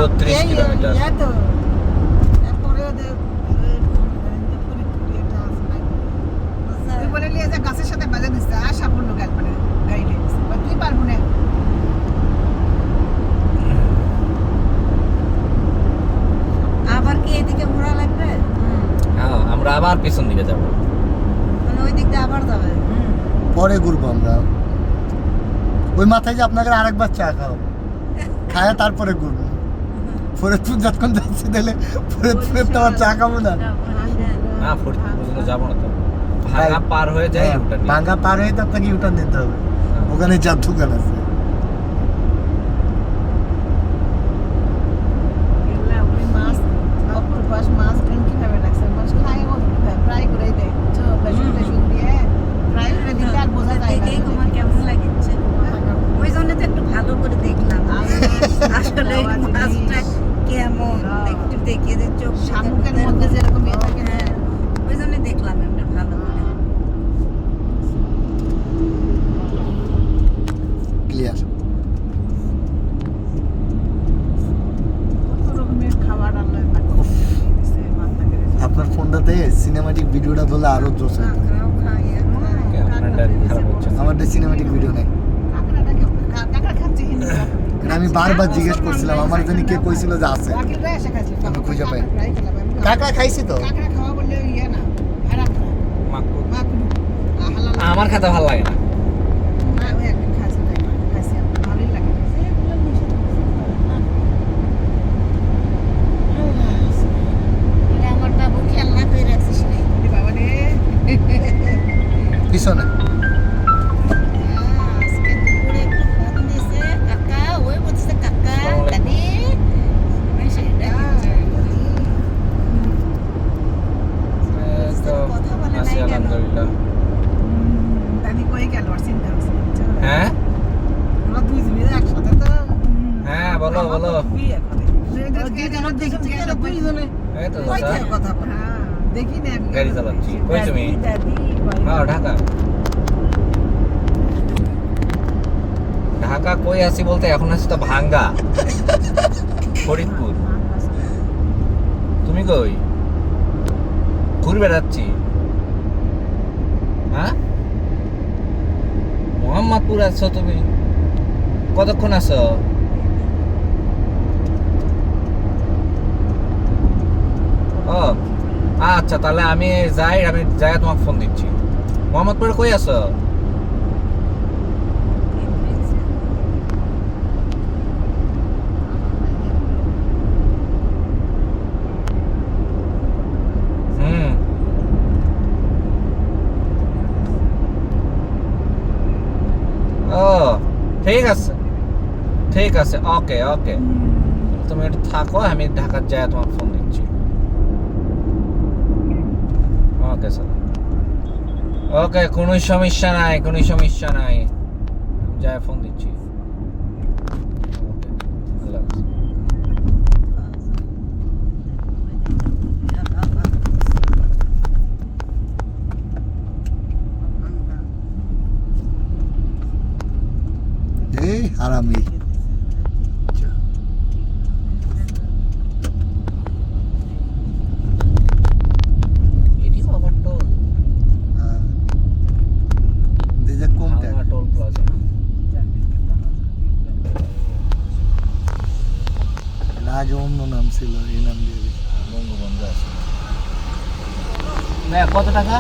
36 kilometre. গাছের সাথে বাজে দিচ্ছে আর সাফল্য গেল মানে গাড়ি লেগেছে তুই পারবো না আবার কি এদিকে ঘোরা লাগবে? হ্যাঁ আমরা আবার পিছন দিকে যাব, মানে ওই দিক দিয়ে আবার যাবে। পরে ঘুরবো আমরা। ওই মাথায় যে আপনাকে আরেকবার চা খাও, খায় তারপরে ঘুরবো। ফরিদপুর যতক্ষণ যাচ্ছি তাহলে ফরিদপুরের তো আবার চা খাবো না। না ফরিদপুর পর্যন্ত যাবো না তো, ভাঙা পার হয়ে যায় ওটা নিয়ে। ভাঙ্গা পার হয়ে তো আপনাকে ইউটার্ন নিতে হবে, ওখানে চার দোকান আছে। তোমার কেমন লাগছে? ওই জন্য তো একটু ভালো করে দেখলাম আসলে এই মাছটা কেমন একটু দেখিয়ে যে চোখ শামুকের মধ্যে যেরকম ইয়ে থাকে না, ওই জন্য দেখলাম একটু ভালো করে। ক্লিয়ার। কত রকমের খাবার আল্লাহ দিছে মাথাকে। আপনার ফোনটাতে সিনেমাটিক ভিডিওটা ধরলে আরো জোশ হতো। আপনারটা খারাপ হচ্ছে না। আমারটা সিনেমাটিক ভিডিও নেই। কাঁকড়াটা কেমন? কাঁকড়া খাচ্ছে হিন্দু এটা আমি বারবার জিজ্ঞেস করছিলাম, আমার জানি কে কইছিল যে আছে। রাকিবরা এসে খাচ্ছে আমি খুঁজে পাই। কাঁকড়াই খেলাম আমি। কাকা খাইছি তো। কাঁকড়া খাওয়া বললে ইয়ে না খারাপ না মাকড়। মাকড়ু হালাল আমার খেতে ভালো লাগে না। না ওই একদিন খাইছি তাই খাইছি আমার ভালোই লাগে আমার বাবু খেলনা করে রাখছিস রে। ওরে বাবা রে পিছনে আজকে দুপুরে একটু ফোন দিয়েছে কাকা, ওই বলছে কাকা দাদি সেটা কথা বলে আছি নাই কেন? আলহামদুলিল্লাহ। দাদি কই গেল আর চিন্তা হচ্ছে হ্যাঁ আমরা দুই জনে একসাথে তো হ্যাঁ বলো বলো। বিয়ে করে এই তো কই দাদা, থেকে কথা বলে দেখি না আমি গাড়ি চালাচ্ছি। কই তুমি? দাদি হ্যাঁ ঢাকা। ঢাকা কই আছি বলতে এখন আছি তো ভাঙ্গা ফরিদপুর। তুমি কই? ঘুরে বেড়াচ্ছি। হ্যাঁ মোহাম্মদপুর আছো তুমি? কতক্ষণ আছো? ও আচ্ছা তাহলে আমি যাই তোমাকে ফোন দিচ্ছি। মোহাম্মদপুরে কই আছো? ও ঠিক আছে ঠিক আছে, ওকে ওকে। তুমি একটু থাকো, আমি ঢাকার যাই তোমাকে ফোন দিচ্ছি। ওকে স্যার, ওকে কোনো সমস্যা নাই, কোনো সমস্যা নাই, যাই ফোন দিচ্ছি। ওকে আল্লাহ হাফেজ। এই হারামি। এটি আবার টোল, দিজে কোনটা? ভাঙা টোল প্লাজা। এর আগে অন্য নাম ছিল, এই নাম দিয়ে দিয়েছে। বঙ্গবন্ধু আছে। কত টাকা?